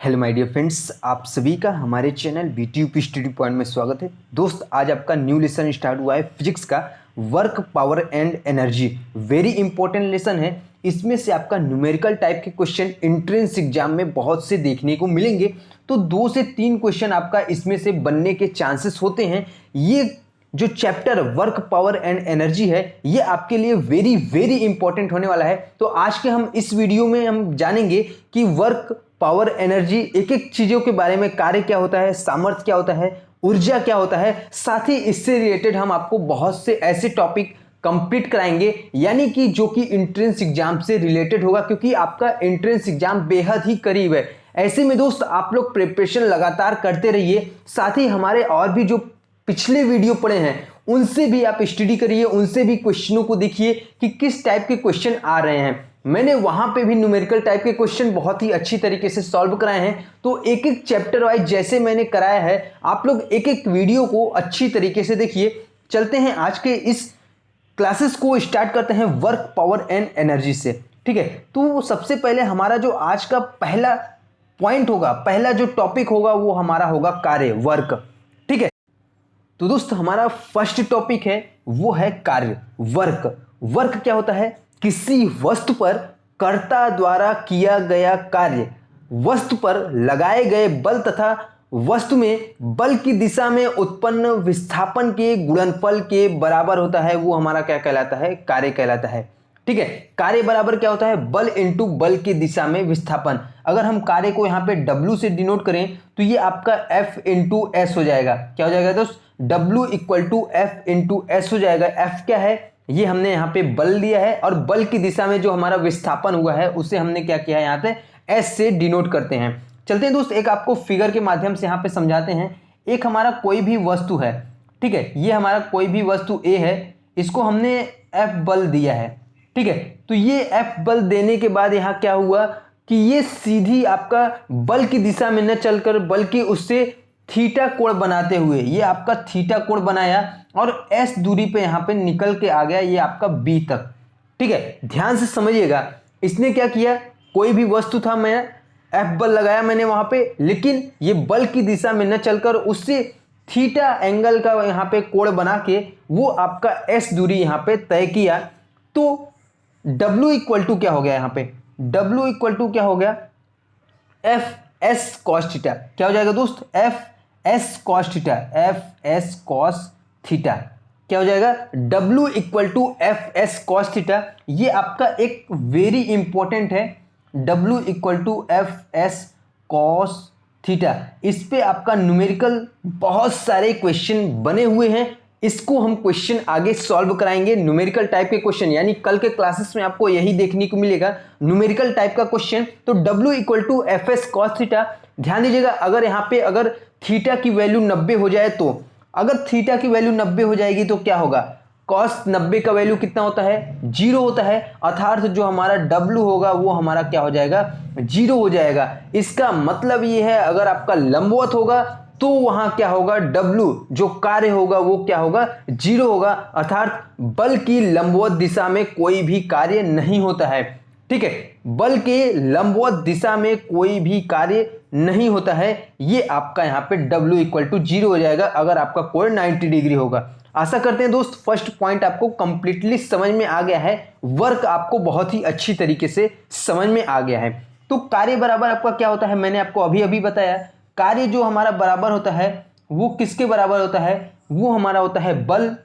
Hello my dear friends, आप सभी का हमारे चैनल बीटीयूपी स्टडी पॉइंट में स्वागत है। दोस्त, आज आपका न्यू लेसन स्टार्ट हुआ है फिजिक्स का, work power and energy. Very important lesson है। इसमें से आपका न्यूमेरिकल टाइप के क्वेश्चन एंट्रेंस एग्जाम में बहुत से देखने को मिलेंगे। तो 2 से 3 क्वेश्चन आपका इसमें से बनने के चांसेस होते हैं। ये जो chapter work power and energy है, ये आपके लिए वेरी वेरी इंपॉर्टेंट होने वाला है। तो आज के हम इस वीडियो में हम जानेंगे कि वर्क पावर एनर्जी, एक एक चीजों के बारे में, कार्य क्या होता है, सामर्थ्य क्या होता है, ऊर्जा क्या होता है। साथ ही इससे रिलेटेड हम आपको बहुत से ऐसे टॉपिक कंप्लीट कराएंगे, यानी कि जो कि एंट्रेंस एग्जाम से रिलेटेड होगा, क्योंकि आपका एंट्रेंस एग्जाम बेहद ही करीब है। ऐसे में दोस्त, आप लोग प्रिपरेशन लगातार करते रहिए। साथ ही हमारे और भी जो पिछले वीडियो पड़े हैं उनसे भी आप स्टडी करिए, उनसे भी क्वेश्चनों को देखिए कि किस टाइप के क्वेश्चन आ रहे हैं। मैंने वहां पे भी न्यूमेरिकल टाइप के क्वेश्चन बहुत ही अच्छी तरीके से सॉल्व कराए हैं। तो एक एक चैप्टर वाइज जैसे मैंने कराया है, आप लोग एक एक वीडियो को अच्छी तरीके से देखिए। चलते हैं आज के इस क्लासेस को स्टार्ट करते हैं वर्क पावर एंड एनर्जी से। ठीक है, तो सबसे पहले हमारा जो आज का पहला पॉइंट होगा, पहला जो टॉपिक होगा, वो हमारा होगा कार्य, वर्क। ठीक है, तो दोस्त हमारा फर्स्ट टॉपिक है वो है कार्य, वर्क। वर्क क्या होता है? किसी वस्तु पर कर्ता द्वारा किया गया कार्य, वस्तु पर लगाए गए बल तथा वस्तु में बल की दिशा में उत्पन्न विस्थापन के गुणनफल के बराबर होता है। वो हमारा क्या कहलाता है? कार्य कहलाता है। ठीक है, कार्य बराबर क्या होता है? बल इंटू बल की दिशा में विस्थापन। अगर हम कार्य को यहाँ पे W से डिनोट करें तो ये आपका F इंटू एस हो जाएगा। क्या हो जाएगा दोस्त? W equal to F into S हो जाएगा। F क्या है? ये हमने यहाँ पे बल दिया है, और बल की दिशा में जो हमारा विस्थापन हुआ है उसे हमने क्या किया है? यहाँ पे S से डिनोट करते हैं। चलते हैं दोस्त, एक आपको फिगर के माध्यम से यहाँ पे समझाते हैं। एक हमारा कोई भी वस्तु है, ठीक है, ये हमारा कोई भी वस्तु A है, इसको हमने F बल दिया है। ठीक है, तो ये F बल देने के बाद यहाँ क्या हुआ कि ये सीधी आपका बल की दिशा में न चलकर बल्कि उससे थीटा कोण बनाते हुए ये आपका थीटा कोण बनाया, और S दूरी पे यहाँ पे निकल के आ गया ये आपका B तक। ठीक है, ध्यान से समझिएगा। इसने क्या किया? कोई भी वस्तु था, मैं F बल लगाया मैंने वहां पे, लेकिन ये बल की दिशा में न चलकर उससे थीटा एंगल का यहाँ पे कोण बना के वो आपका S दूरी यहाँ पे तय किया। तो W इक्वल टू क्या हो गया? यहाँ पे W इक्वल टू क्या हो गया? F S cos theta. क्या हो जाएगा दोस्त? F S cos theta, F S cos theta. क्या हो जाएगा? W equal to F S cos theta. ये आपका एक वेरी इंपॉर्टेंट है, W equal to F S cos theta. इस पे आपका न्यूमेरिकल बहुत सारे क्वेश्चन बने हुए हैं। इसको हम क्वेश्चन आगे सॉल्व कराएंगे, न्यूमेरिकल टाइप के क्वेश्चन, यानी कल के क्लासेस में आपको यही देखने को मिलेगा, न्यूमेरिकल टाइप का क्वेश्चन। तो W equal to F S cos theta. ध्यान दीजिएगा, अगर यहाँ पे अगर थीटा की वैल्यू 90 हो जाए, तो अगर थीटा की वैल्यू 90 हो जाएगी तो क्या होगा? कॉस 90 का वैल्यू कितना होता है? 0 होता है। अर्थात जो हमारा W होगा वो हमारा क्या हो जाएगा? 0 हो जाएगा। इसका मतलब ये है, अगर आपका लंबवत होगा तो वहां क्या होगा? W जो कार्य होगा वो क्या होगा? 0 होगा। अर्थात बल की लंबवत दिशा में कोई भी कार्य नहीं होता है। ठीक है, बल के लंबवत दिशा में कोई भी कार्य नहीं होता है। ये आपका यहाँ पे W इक्वल टू 0 हो जाएगा अगर आपका कोण 90 डिग्री होगा। आशा करते हैं दोस्त फर्स्ट पॉइंट आपको कंप्लीटली समझ में आ गया है, वर्क आपको बहुत ही अच्छी तरीके से समझ में आ गया है। तो कार्य बराबर आपका क्या होता है? मैंने आपको अभी अभी बताया। कार्य जो हमारा बराबर होता है वो किसके बराबर होता है? वो हमारा होता है बल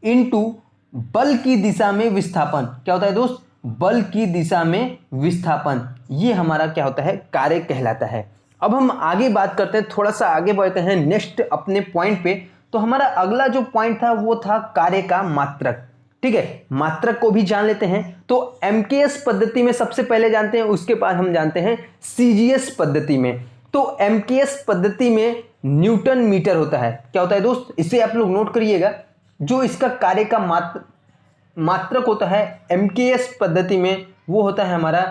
इनटू बल की दिशा में विस्थापन। क्या होता है दोस्त? बल की दिशा में विस्थापन। ये हमारा क्या होता है? कार्य कहलाता है। अब हम आगे बात करते हैं, थोड़ा सा आगे बढ़ते हैं नेक्स्ट अपने पॉइंट पे। तो हमारा अगला जो पॉइंट था वो था कार्य का मात्रक। ठीक है, मात्रक को भी जान लेते हैं। तो एमकेएस पद्धति में सबसे पहले जानते हैं, उसके बाद हम जानते हैं सीजीएस पद्धति में। तो एमकेएस पद्धति में न्यूटन मीटर होता है। क्या होता है दोस्त? इसे आप लोग नोट करिएगा। जो इसका कार्य का मात्रक होता है एमकेएस पद्धति में, वो होता है हमारा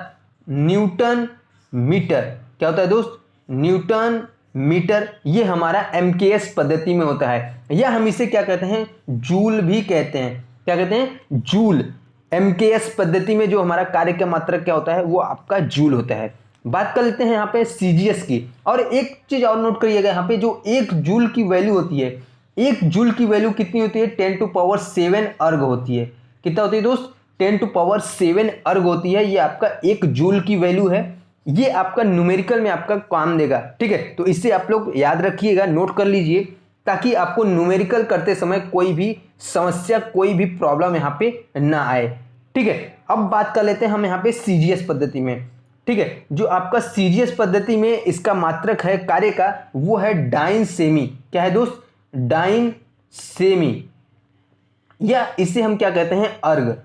न्यूटन मीटर। क्या होता है दोस्त? Newton metre. ये हमारा एमकेएस पद्धति में होता है, या हम इसे क्या कहते हैं? जूल भी कहते हैं। क्या कहते हैं? जूल। एमकेएस पद्धति में जो हमारा कार्य का मात्रक क्या होता है? वो आपका जूल होता है। बात कर लेते हैं यहाँ पे सीजीएस की। और एक चीज और नोट करिएगा, यहाँ पे जो 1 जूल की वैल्यू होती है, 1 जूल की वैल्यू कितनी होती है, 10⁻7 अर्ग होती है। कितना होती है दोस्त, 10⁻7 अर्ग होती है। ये आपका 1 जूल की वैल्यू है, ये आपका न्यूमेरिकल में आपका काम देगा। ठीक है, तो इससे आप लोग याद रखिएगा, नोट कर लीजिए, ताकि आपको न्यूमेरिकल करते समय कोई भी समस्या, कोई भी प्रॉब्लम यहाँ पे ना आए। ठीक है, अब बात कर लेते हैं हम यहाँ पे सीजीएस पद्धति में। ठीक है, जो आपका सीजीएस पद्धति में इसका मात्रक है कार्य का, वो है डाइन सेमी। क्या है दोस्त, डाइन सेमी, या इसे हम क्या कहते हैं, अर्ग।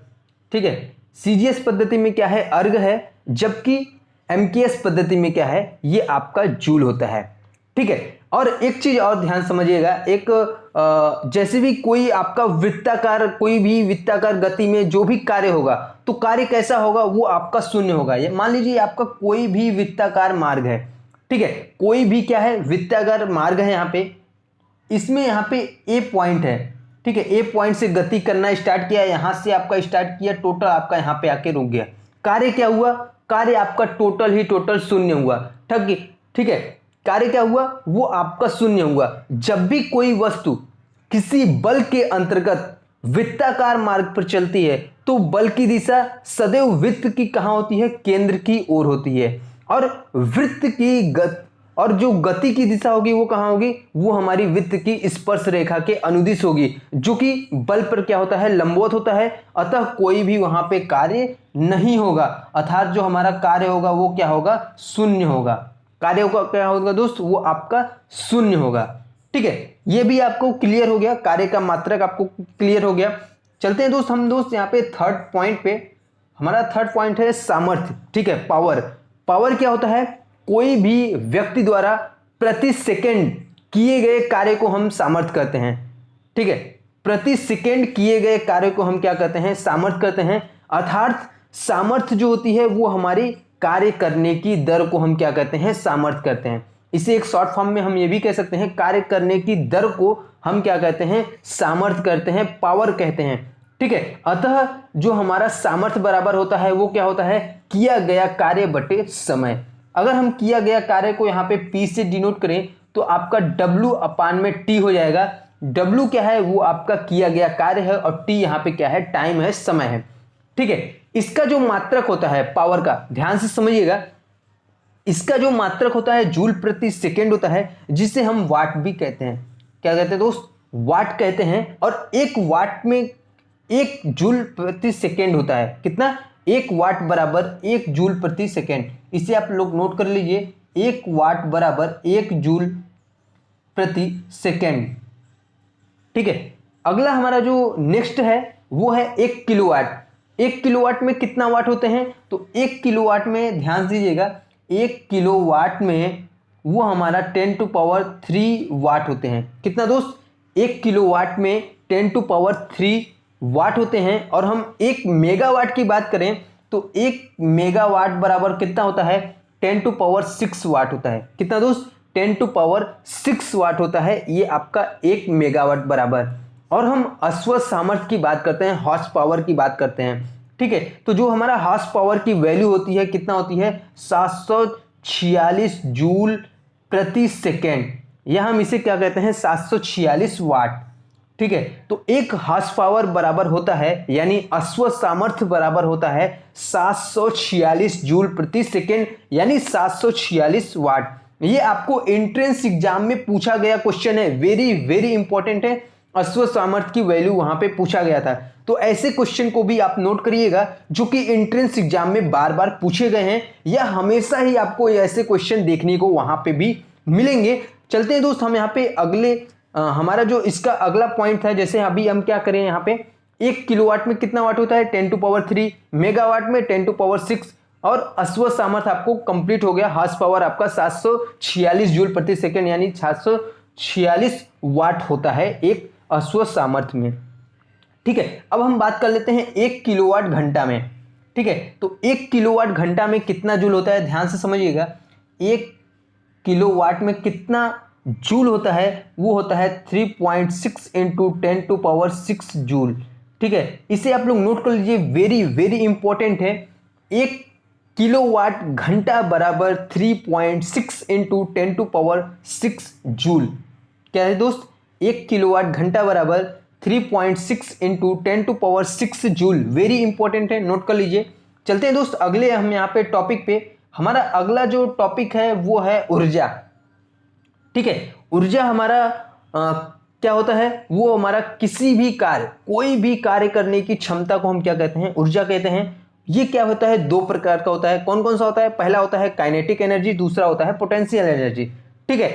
ठीक है, सीजीएस पद्धति में क्या है, अर्ग है, जबकि एमकेएस पद्धति में क्या है, ये आपका जूल होता है। ठीक है, और एक चीज और ध्यान समझिएगा, एक जैसे भी कोई आपका वृत्ताकार, कोई भी वृत्ताकार गति में जो भी कार्य होगा, तो कार्य कैसा होगा, वो आपका शून्य होगा। ये मान लीजिए आपका कोई भी वृत्ताकार मार्ग है। ठीक है, कोई भी क्या है, वृत्ताकार मार्ग है यहाँ पे, इसमें यहाँ पे ए पॉइंट है। ठीक है, ए पॉइंट से गति करना स्टार्ट किया, यहां से आपका स्टार्ट किया, टोटल आपका यहाँ पे आके रुक गया। कार्य क्या हुआ, कार्य आपका टोटल ही टोटल शून्य हुआ। ठीक है, कार्य क्या हुआ, वो आपका शून्य हुआ। जब भी कोई वस्तु किसी बल के अंतर्गत वृत्ताकार मार्ग पर चलती है, तो बल की दिशा सदैव वृत्त की कहां होती है, केंद्र की ओर होती है। और वृत्त की और जो गति की दिशा होगी वो कहां होगी, वो हमारी वृत्त की स्पर्श रेखा के अनुदिश होगी, जो कि बल पर क्या होता है, लंबवत होता है। अतः कोई भी वहां पे कार्य नहीं होगा, अर्थात जो हमारा कार्य होगा वो क्या होगा, शून्य होगा। कार्य का क्या होगा दोस्त, वो आपका शून्य होगा। ठीक है, ये भी आपको क्लियर हो गया, कार्य का मात्रक आपको क्लियर हो गया। चलते हैं दोस्त हम यहाँ पे थर्ड पॉइंट पे। हमारा थर्ड पॉइंट है सामर्थ्य। ठीक है, पावर। पावर क्या होता है, कोई भी व्यक्ति द्वारा प्रति सेकंड किए गए कार्य को हम सामर्थ्य कहते हैं। ठीक है, प्रति सेकंड किए गए कार्य को हम क्या कहते हैं, सामर्थ्य कहते हैं। अर्थात सामर्थ्य जो होती है वो हमारी कार्य करने की दर को हम क्या कहते हैं, सामर्थ्य कहते हैं। इसे एक शॉर्ट फॉर्म में हम ये भी कह सकते हैं, कार्य करने की दर को हम क्या कहते हैं, सामर्थ्य कहते हैं, पावर कहते हैं। ठीक है, अतः जो हमारा सामर्थ्य बराबर होता है वो क्या होता है, किया गया कार्य बटे समय। अगर हम किया गया कार्य को यहाँ पे P से डिनोट करें, तो आपका W/T हो जाएगा। W क्या है, वो आपका किया गया कार्य है, और T यहाँ पे क्या है, टाइम है, समय है। ठीक है, इसका जो मात्रक होता है पावर का, ध्यान से समझिएगा, इसका जो मात्रक होता है जूल प्रति सेकेंड होता है, जिसे हम वाट भी कहते हैं। क्या कहते हैं दोस्त, वाट कहते हैं। और 1 वाट में 1 जूल प्रति सेकेंड होता है। कितना, 1 वाट बराबर 1 जूल प्रति सेकेंड। इसे आप लोग नोट कर लीजिए, 1 वाट बराबर 1 जूल प्रति सेकेंड। ठीक है, अगला हमारा जो नेक्स्ट है वो है 1 किलोवाट। 1 किलोवाट में कितना वाट होते हैं, तो 1 किलोवाट में ध्यान दीजिएगा, 1 किलोवाट में वो हमारा 10⁻³ वाट होते हैं। कितना दोस्त, 1 किलोवाट में 10⁻³ वाट होते हैं। और हम 1 मेगावाट की बात करें, तो 1 मेगावाट बराबर कितना होता है, 10⁻6 वाट होता है। कितना दोस्त, 10⁻6 वाट होता है, ये आपका 1 मेगावाट बराबर। और हम अश्व सामर्थ्य की बात करते हैं, हॉर्स पावर की बात करते हैं। ठीक है, तो जो हमारा हॉर्स पावर की वैल्यू होती है, कितना होती है, 746 जूल प्रति सेकेंड, या हम इसे क्या कहते हैं, 746 वाट। ठीक है, तो 1 हॉर्स पावर बराबर होता है, यानी अश्व सामर्थ्य बराबर होता है 746 जूल प्रति सेकेंड, यानी 746 वाट। ये आपको एंट्रेंस एग्जाम में पूछा गया क्वेश्चन है, वेरी वेरी इंपॉर्टेंट है। अश्व सामर्थ्य की वैल्यू वहां पे पूछा गया था, तो ऐसे क्वेश्चन को भी आप नोट करिएगा, जो कि एंट्रेंस एग्जाम में बार बार पूछे गए हैं, या हमेशा ही आपको ऐसे क्वेश्चन देखने को वहां पे भी मिलेंगे। चलते हैं दोस्त हम यहाँ पे अगले हमारा जो इसका अगला पॉइंट था, जैसे अभी हम क्या करें, यहाँ पे 1 किलोवाट में कितना वाट होता है, 10⁻3, मेगावाट में 10⁻6, और अश्व सामर्थ्य आपको कंप्लीट हो गया। हॉर्स पावर आपका 746 जूल प्रति सेकेंड, यानी 746 वाट होता है एक अश्व सामर्थ्य में। ठीक है, अब हम बात कर लेते हैं 1 किलोवाट घंटा में। ठीक है, तो 1 किलोवाट घंटा में कितना जूल होता है, ध्यान से समझिएगा, 1 किलोवाट में कितना जूल होता है, वो होता है 3.6 इंटू 10⁻6 जूल। ठीक है, इसे आप लोग नोट कर लीजिए, वेरी वेरी इंपॉर्टेंट है। 1 किलोवाट घंटा बराबर 3.6 इंटू 10⁶ जूल। क्या है दोस्त? 1 किलोवाट घंटा बराबर 3.6 इंटू 10⁶ जूल। वेरी इंपॉर्टेंट है, नोट कर लीजिए। चलते हैं दोस्त अगले हम यहाँ पे टॉपिक पे। हमारा अगला जो टॉपिक है वो है ऊर्जा। ठीक है, ऊर्जा हमारा क्या होता है? वो हमारा किसी भी कार्य, कोई भी कार्य करने की क्षमता को हम क्या कहते हैं? ऊर्जा कहते हैं। ये क्या होता है? दो प्रकार का होता है। कौन कौन सा होता है? पहला होता है काइनेटिक एनर्जी, दूसरा होता है पोटेंशियल एनर्जी। ठीक है,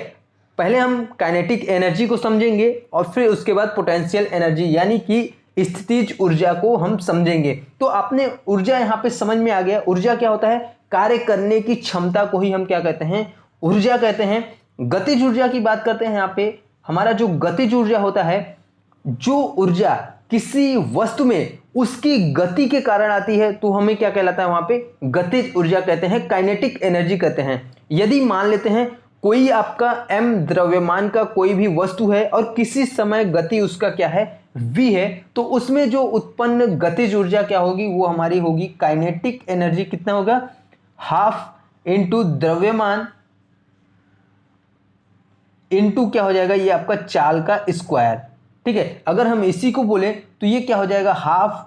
पहले हम काइनेटिक एनर्जी को समझेंगे और फिर उसके बाद पोटेंशियल एनर्जी यानी कि स्थितिज ऊर्जा को हम समझेंगे। तो आपने ऊर्जा यहाँ पे समझ में आ गया। ऊर्जा क्या होता है? कार्य करने की क्षमता को ही हम क्या कहते हैं? ऊर्जा कहते हैं। गतिज ऊर्जा की बात करते हैं। यहाँ पे हमारा जो गतिज ऊर्जा होता है, जो ऊर्जा किसी वस्तु में उसकी गति के कारण आती है, तो हमें क्या कहलाता है? वहां पे गतिज ऊर्जा कहते हैं, काइनेटिक एनर्जी कहते हैं। यदि मान लेते हैं कोई आपका m द्रव्यमान का कोई भी वस्तु है और किसी समय गति उसका क्या है? v है, तो उसमें जो उत्पन्न गतिज ऊर्जा क्या होगी? वो हमारी होगी काइनेटिक एनर्जी। कितना होगा? हाफ इंटू द्रव्यमान इंटू क्या हो जाएगा? ये आपका चाल का स्क्वायर। ठीक है, अगर हम इसी को बोले तो ये क्या हो जाएगा? Half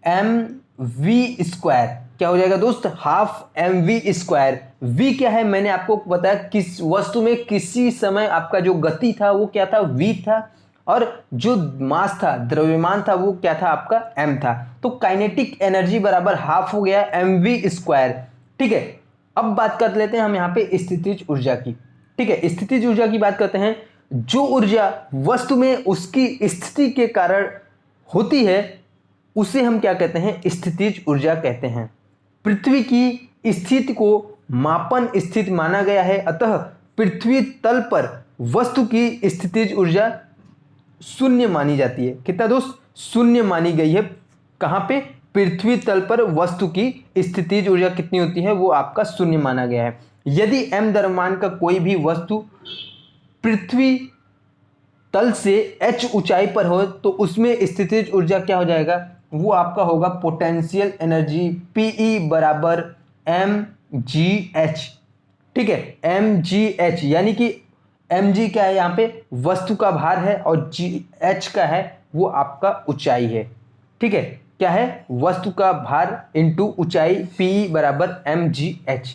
mv square. क्या हो जाएगा दोस्त? Half mv square. v क्या है? मैंने आपको बताया किस वस्तु में किसी समय आपका जो गति था वो क्या था? v था, और जो मास था, द्रव्यमान था, वो क्या था? आपका m था। तो काइनेटिक एनर्जी बराबर हाफ हो गया mv स्क्वायर। ठीक है, अब बात कर लेते हैं हम यहाँ पे स्थितिज ऊर्जा की। ठीक है, स्थितिज ऊर्जा की बात करते हैं। जो ऊर्जा वस्तु में उसकी स्थिति के कारण होती है उसे हम क्या कहते हैं? स्थितिज ऊर्जा कहते हैं। पृथ्वी की स्थिति को मापन स्थिति माना गया है, अतः पृथ्वी तल पर वस्तु की स्थितिज ऊर्जा शून्य मानी जाती है। कितना दोस्त? शून्य मानी गई है। कहां पे? पृथ्वी तल पर वस्तु की स्थितिज ऊर्जा कितनी होती है? वो आपका शून्य माना गया है। यदि m द्रव्यमान का कोई भी वस्तु पृथ्वी तल से h ऊंचाई पर हो तो उसमें स्थितिज ऊर्जा क्या हो जाएगा? वो आपका होगा पोटेंशियल एनर्जी, Pe बराबर mgh। ठीक है, mgh यानी कि mg क्या है? यहाँ पे वस्तु का भार है और h का है वो आपका ऊंचाई है। ठीक है, क्या है? वस्तु का भार इंटू ऊंचाई, Pe बराबर mgh।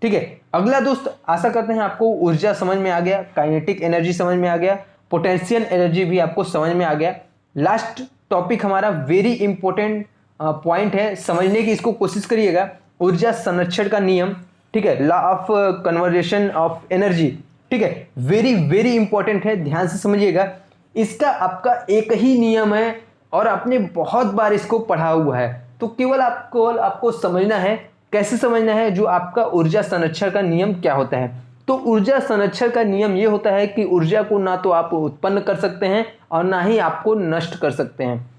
ठीक है, अगला दोस्त, आशा करते हैं आपको ऊर्जा समझ में आ गया, काइनेटिक एनर्जी समझ में आ गया, पोटेंशियल एनर्जी भी आपको समझ में आ गया। लास्ट टॉपिक हमारा वेरी इंपॉर्टेंट पॉइंट है, समझने की इसको कोशिश करिएगा। ऊर्जा संरक्षण का नियम। ठीक है, law of conversation of energy. ठीक है, वेरी वेरी इंपॉर्टेंट है, ध्यान से समझिएगा। इसका आपका एक ही नियम है और आपने बहुत बार इसको पढ़ा हुआ है, तो केवल आपको समझना है। कैसे समझना है? जो आपका ऊर्जा संरक्षण का नियम क्या होता है? तो ऊर्जा संरक्षण का नियम ये होता है कि ऊर्जा को ना तो आप उत्पन्न कर सकते हैं और ना ही आपको नष्ट कर सकते हैं,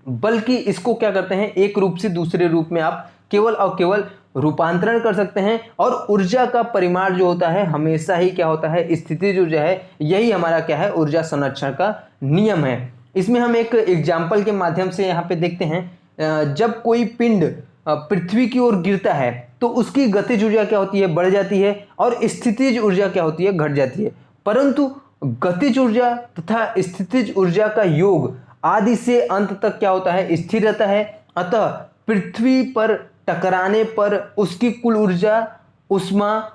बल्कि इसको क्या करते हैं? एक रूप से दूसरे रूप में आप केवल और केवल रूपांतरण कर सकते हैं। और ऊर्जा का परिमाण जो होता है हमेशा ही क्या होता है? स्थिति जो है, यही हमारा क्या है? ऊर्जा संरक्षण का नियम है। इसमें हम एक एग्जाम्पल के माध्यम से यहाँ पे देखते हैं। जब कोई पिंड पृथ्वी की ओर गिरता है तो उसकी गतिज ऊर्जा क्या होती है? बढ़ जाती है, और स्थितिज ऊर्जा क्या होती है? घट जाती है। परंतु गतिज ऊर्जा तथा स्थितिज ऊर्जा का योग आदि से अंत तक क्या होता है? स्थिर रहता है। अतः पृथ्वी पर टकराने पर उसकी कुल ऊर्जा, उष्मा,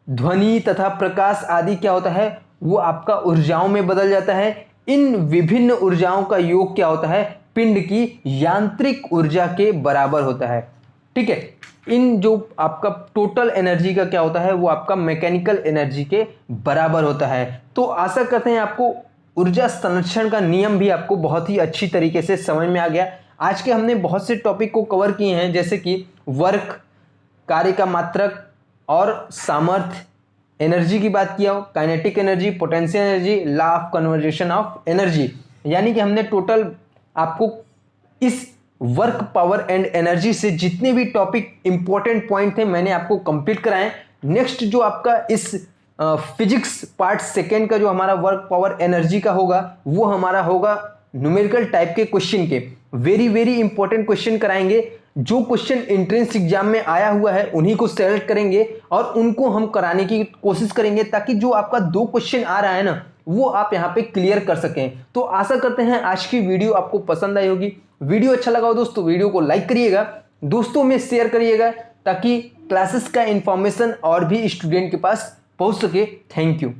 ध्वनि तथा प्रकाश आदि क्या होता है? वो आपका ऊर्जाओं में बदल जाता है। इन विभिन्न ऊर्जाओं का योग क्या होता है? पिंड की यांत्रिक ऊर्जा के बराबर होता है। ठीक है, इन जो आपका टोटल एनर्जी का क्या होता है? वो आपका मैकेनिकल एनर्जी के बराबर होता है। तो आशा करते हैं आपको ऊर्जा संरक्षण का नियम भी आपको बहुत ही अच्छी तरीके से समझ में आ गया। आज के हमने बहुत से टॉपिक को कवर किए हैं, जैसे कि वर्क, कार्य का मात्रक और सामर्थ्य, एनर्जी की बात किया हो, kinetic energy, potential energy, law of conversation of energy. यानी कि हमने टोटल आपको इस वर्क, पावर एंड एनर्जी से जितने भी टॉपिक इंपॉर्टेंट पॉइंट थे मैंने आपको कंप्लीट कराए। नेक्स्ट जो आपका इस फिजिक्स पार्ट सेकेंड का जो हमारा वर्क, पावर, एनर्जी का होगा, वो हमारा होगा न्यूमेरिकल टाइप के क्वेश्चन के। वेरी वेरी इंपॉर्टेंट क्वेश्चन कराएंगे। जो क्वेश्चन एंट्रेंस एग्जाम में आया हुआ है उन्हीं को सेलेक्ट करेंगे और उनको हम कराने की कोशिश करेंगे, ताकि जो आपका 2 क्वेश्चन आ रहा है ना वो आप यहाँ पे क्लियर कर सकें। तो आशा करते हैं आज की वीडियो आपको पसंद आई होगी। वीडियो अच्छा लगा हो दोस्तों वीडियो को लाइक करिएगा, दोस्तों में शेयर करिएगा, ताकि क्लासेस का इंफॉर्मेशन और भी स्टूडेंट के पास पहुंच सके। Thank you.